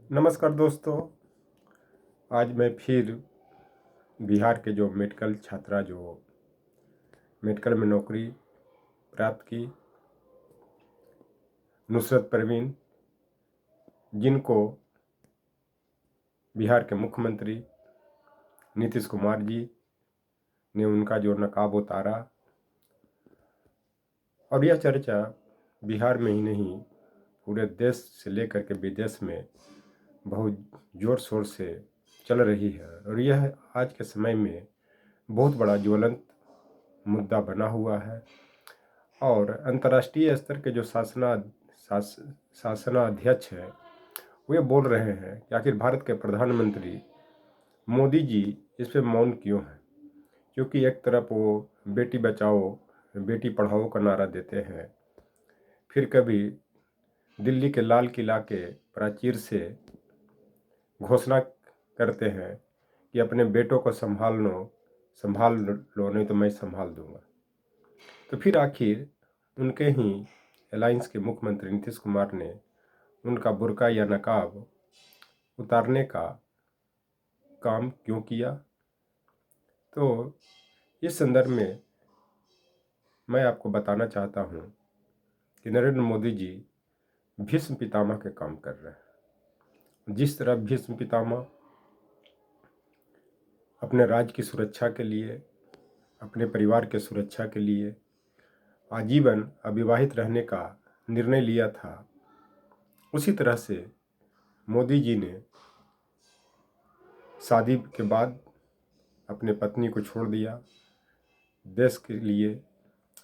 नमस्कार दोस्तों। आज मैं फिर बिहार के जो मेडिकल छात्रा जो मेडिकल में नौकरी प्राप्त की, नुसरत परवीन, जिनको बिहार के मुख्यमंत्री नीतीश कुमार जी ने उनका जो नकाब उतारा, और यह चर्चा बिहार में ही नहीं पूरे देश से लेकर के विदेश में बहुत ज़ोर शोर से चल रही है। और यह आज के समय में बहुत बड़ा ज्वलंत मुद्दा बना हुआ है। और अंतर्राष्ट्रीय स्तर के जो शासनाध्यक्ष हैं वो ये बोल रहे हैं कि आखिर भारत के प्रधानमंत्री मोदी जी इस पे मौन क्यों हैं। क्योंकि एक तरफ वो बेटी बचाओ बेटी पढ़ाओ का नारा देते हैं, फिर कभी दिल्ली के लाल किला के प्राचीर से घोषणा करते हैं कि अपने बेटों को संभाल लो नहीं तो मैं संभाल दूंगा। तो फिर आखिर उनके ही अलायंस के मुख्यमंत्री नीतीश कुमार ने उनका बुर्का या नकाब उतारने का काम क्यों किया। तो इस संदर्भ में मैं आपको बताना चाहता हूँ कि नरेंद्र मोदी जी भीष्म पितामह के काम कर रहे हैं। जिस तरह भीष्म पितामह अपने राज्य की सुरक्षा के लिए, अपने परिवार के सुरक्षा के लिए आजीवन अविवाहित रहने का निर्णय लिया था, उसी तरह से मोदी जी ने शादी के बाद अपने पत्नी को छोड़ दिया, देश के लिए,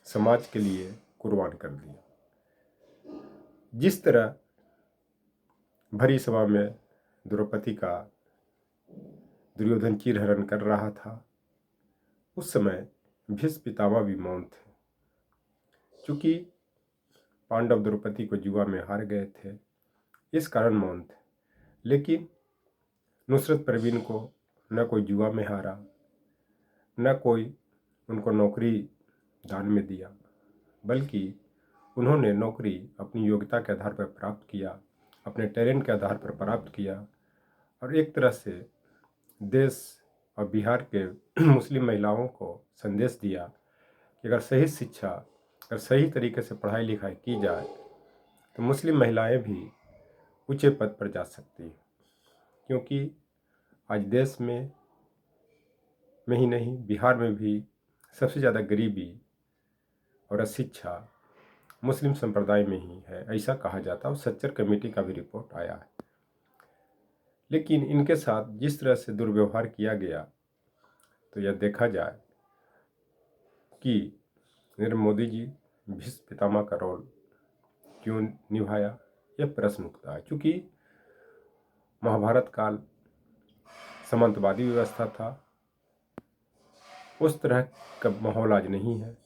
समाज के लिए कुर्बान कर दिया। जिस तरह भरी सभा में द्रौपदी का दुर्योधन चीरहरण कर रहा था, उस समय भीष्म पितामह भी मौन थे। चूंकि पांडव द्रौपदी को जुआ में हार गए थे, इस कारण मौन थे। लेकिन नुसरत परवीन को न कोई जुआ में हारा, न कोई उनको नौकरी दान में दिया, बल्कि उन्होंने नौकरी अपनी योग्यता के आधार पर प्राप्त किया, अपने टैलेंट के आधार पर प्राप्त किया। और एक तरह से देश और बिहार के मुस्लिम महिलाओं को संदेश दिया कि अगर सही शिक्षा, अगर सही तरीके से पढ़ाई लिखाई की जाए तो मुस्लिम महिलाएं भी ऊंचे पद पर जा सकती हैं। क्योंकि आज देश में ही नहीं, बिहार में भी सबसे ज़्यादा गरीबी और अशिक्षा मुस्लिम संप्रदाय में ही है, ऐसा कहा जाता है। और सच्चर कमेटी का भी रिपोर्ट आया है। लेकिन इनके साथ जिस तरह से दुर्व्यवहार किया गया, तो यह देखा जाए कि नरेंद्र मोदी जी भीष्म पितामह का रोल क्यों निभाया, यह प्रश्न उठता है। क्योंकि महाभारत काल सामंतवादी व्यवस्था था, उस तरह का माहौल आज नहीं है।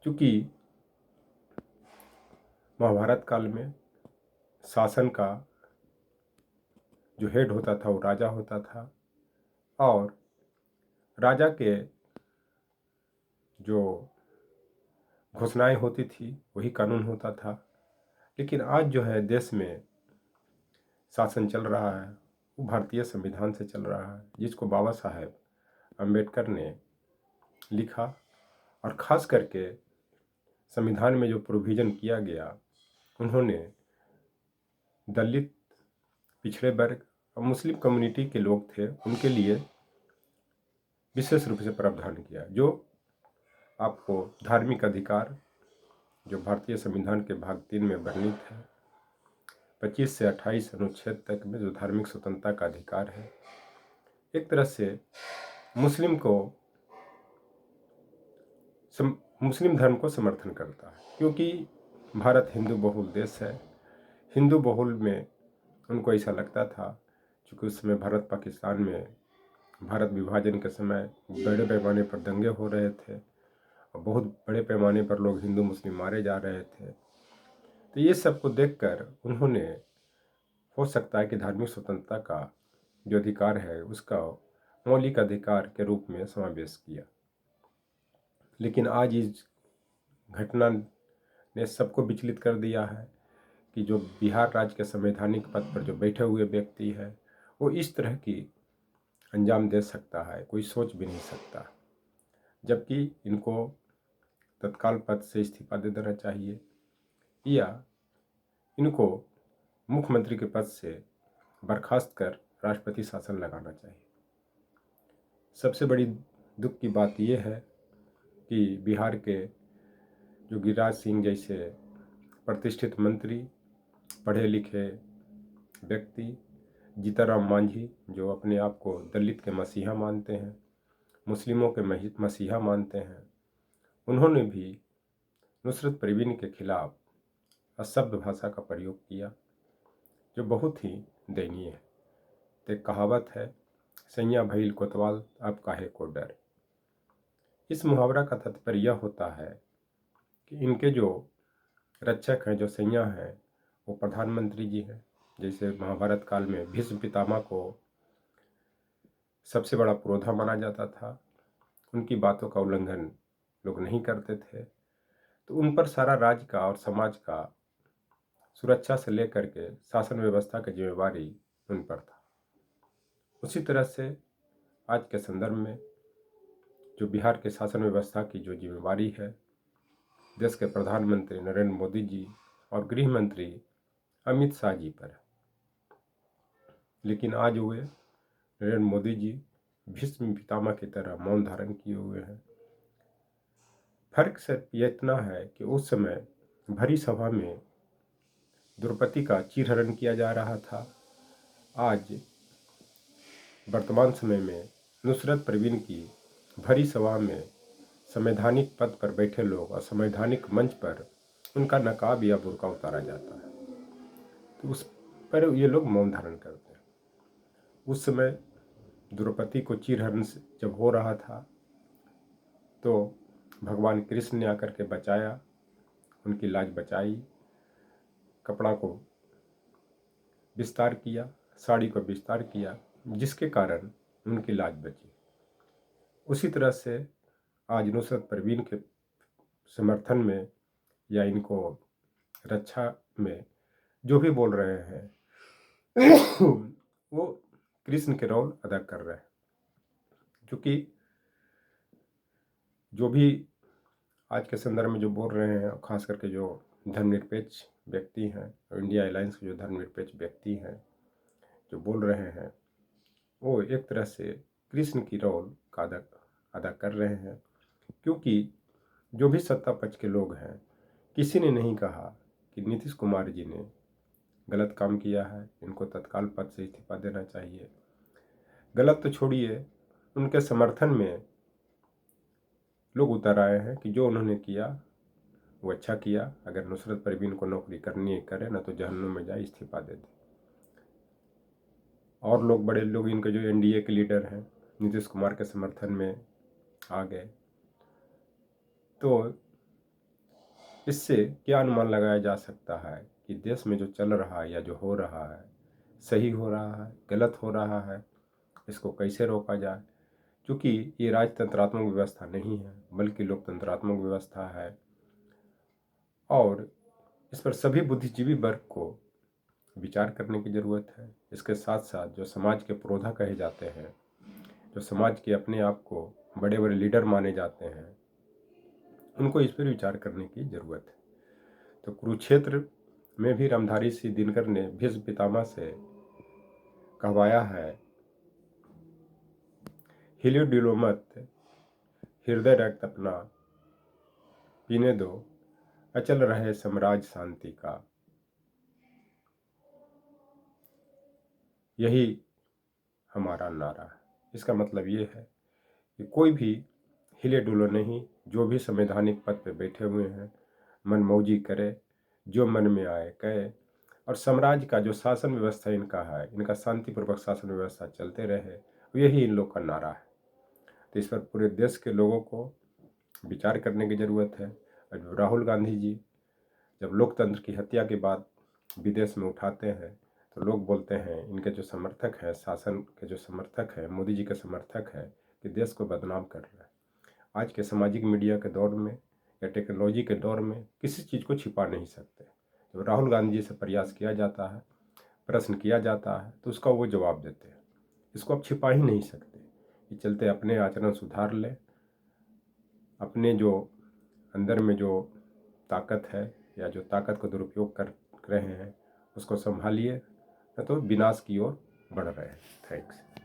क्योंकि महाभारत काल में शासन का जो हेड होता था वो राजा होता था, और राजा के जो घोषणाएं होती थी वही कानून होता था। लेकिन आज जो है देश में शासन चल रहा है वो भारतीय संविधान से चल रहा है, जिसको बाबा साहेब अम्बेडकर ने लिखा। और ख़ास करके संविधान में जो प्रोविज़न किया गया, उन्होंने दलित, पिछड़े वर्ग और मुस्लिम कम्युनिटी के लोग थे, उनके लिए विशेष रूप से प्रावधान किया। जो आपको धार्मिक अधिकार जो भारतीय संविधान के भाग 3 में वर्णित है, 25 से 28 अनुच्छेद तक में जो धार्मिक स्वतंत्रता का अधिकार है, एक तरह से मुस्लिम धर्म को समर्थन करता है। क्योंकि भारत हिंदू बहुल देश है। हिंदू बहुल में उनको ऐसा लगता था, क्योंकि उस समय भारत पाकिस्तान में भारत विभाजन के समय बड़े पैमाने पर दंगे हो रहे थे और बहुत बड़े पैमाने पर लोग हिंदू मुस्लिम मारे जा रहे थे। तो ये सब को देखकर उन्होंने, हो सकता है कि धार्मिक स्वतंत्रता का जो अधिकार है उसका मौलिक अधिकार के रूप में समावेश किया। लेकिन आज इस घटना ने सबको विचलित कर दिया है कि जो बिहार राज्य के संवैधानिक पद पर जो बैठे हुए व्यक्ति है वो इस तरह की अंजाम दे सकता है, कोई सोच भी नहीं सकता। जबकि इनको तत्काल पद से इस्तीफा दे देना चाहिए या इनको मुख्यमंत्री के पद से बर्खास्त कर राष्ट्रपति शासन लगाना चाहिए। सबसे बड़ी दुख की बात यह है कि बिहार के जो गिरिराज सिंह जैसे प्रतिष्ठित मंत्री, पढ़े लिखे व्यक्ति, जीतनराम मांझी जो अपने आप को दलित के मसीहा मानते हैं, मुस्लिमों के मसीहा मानते हैं, उन्होंने भी नुसरत परवीन के खिलाफ असभ्य भाषा का प्रयोग किया, जो बहुत ही दयनीय है। तो एक कहावत है, सैया भइल कोतवाल अब काहे को डर। इस मुहावरा का तात्पर्य यह होता है कि इनके जो रक्षक हैं, जो सैया हैं, वो प्रधानमंत्री जी हैं। जैसे महाभारत काल में भीष्म पितामह को सबसे बड़ा पुरोधा माना जाता था, उनकी बातों का उल्लंघन लोग नहीं करते थे, तो उन पर सारा राज्य का और समाज का सुरक्षा से लेकर के शासन व्यवस्था की जिम्मेवारी उन पर था। उसी तरह से आज के संदर्भ में जो बिहार के शासन व्यवस्था की जो जिम्मेवारी है, देश के प्रधानमंत्री नरेंद्र मोदी जी और गृह मंत्री अमित शाह जी पर है। लेकिन आज हुए नरेंद्र मोदी जी भीष्म पितामह की तरह मौन धारण किए हुए हैं। फर्क सिर्फ यह इतना है कि उस समय भरी सभा में द्रौपदी का चीरहरण किया जा रहा था। आज वर्तमान समय में नुसरत परवीन की भरी सभा में संवैधानिक पद पर बैठे लोग और संवैधानिक मंच पर उनका नकाब या बुर्का उतारा जाता है, तो उस पर ये लोग मौन धारण करते हैं। उस समय द्रौपदी को चीरहरण जब हो रहा था तो भगवान कृष्ण ने आकर के बचाया, उनकी लाज बचाई, कपड़ा को विस्तार किया, साड़ी को विस्तार किया, जिसके कारण उनकी लाज बची। उसी तरह से आज नुसरत परवीन के समर्थन में या इनको रक्षा में जो भी बोल रहे हैं वो कृष्ण के रोल अदा कर रहे हैं। क्योंकि जो भी आज के संदर्भ में जो बोल रहे हैं, खास करके जो धर्मनिरपेक्ष व्यक्ति हैं, इंडिया अलायंस के जो धर्मनिरपेक्ष व्यक्ति हैं जो बोल रहे हैं, वो एक तरह से कृष्ण की रोल का अदा कर रहे हैं। क्योंकि जो भी सत्ता पक्ष के लोग हैं, किसी ने नहीं कहा कि नीतीश कुमार जी ने गलत काम किया है, इनको तत्काल पद से इस्तीफा देना चाहिए। गलत तो छोड़िए, उनके समर्थन में लोग उतर आए हैं कि जो उन्होंने किया वो अच्छा किया, अगर नुसरत परवीन को नौकरी करनी है करे, ना तो जहन्नुम में जाए, इस्तीफा दे दे। और लोग, बड़े लोग, इनके जो एनडीए के लीडर हैं, नीतीश कुमार के समर्थन में आ गए। तो इससे क्या अनुमान लगाया जा सकता है कि देश में जो चल रहा है या जो हो रहा है, सही हो रहा है, गलत हो रहा है, इसको कैसे रोका जाए। क्योंकि ये राजतंत्रात्मक व्यवस्था नहीं है, बल्कि लोकतंत्रात्मक व्यवस्था है और इस पर सभी बुद्धिजीवी वर्ग को विचार करने की ज़रूरत है। इसके साथ साथ जो समाज के पुरोधा कहे जाते हैं, जो समाज के अपने आप को बड़े बड़े लीडर माने जाते हैं, उनको इस पर विचार करने की ज़रूरत है। तो कुरुक्षेत्र में भी रामधारी सिंह दिनकर ने भीष्म पितामह से कहवाया है, हिलो डुलो मत, हृदय रक्त अपना पीने दो, अचल रहे साम्राज्य शांति का। यही हमारा नारा है। इसका मतलब ये है कि कोई भी हिले डुलो नहीं, जो भी संवैधानिक पद पे बैठे हुए हैं मनमौजी करे, जो मन में आए कहे, और साम्राज्य का जो शासन व्यवस्था इनका है, इनका शांतिपूर्वक शासन व्यवस्था चलते रहे, यही इन लोग का नारा है। तो इस पर पूरे देश के लोगों को विचार करने की ज़रूरत है। और राहुल गांधी जी जब लोकतंत्र की हत्या के बाद विदेश में उठाते हैं तो लोग बोलते हैं, इनके जो समर्थक हैं, शासन के जो समर्थक हैं, मोदी जी के समर्थक हैं, कि देश को बदनाम कर रहा है। आज के सामाजिक मीडिया के दौर में या टेक्नोलॉजी के दौर में किसी चीज़ को छिपा नहीं सकते। जब राहुल गांधी जी से प्रयास किया जाता है, प्रश्न किया जाता है, तो उसका वो जवाब देते हैं। इसको आप छिपा ही नहीं सकते। इस चलते अपने आचरण सुधार लें, अपने जो अंदर में जो ताकत है या जो ताकत का दुरुपयोग कर रहे हैं उसको संभालिए, न तो विनाश की ओर बढ़ रहे हैं। थैंक्स।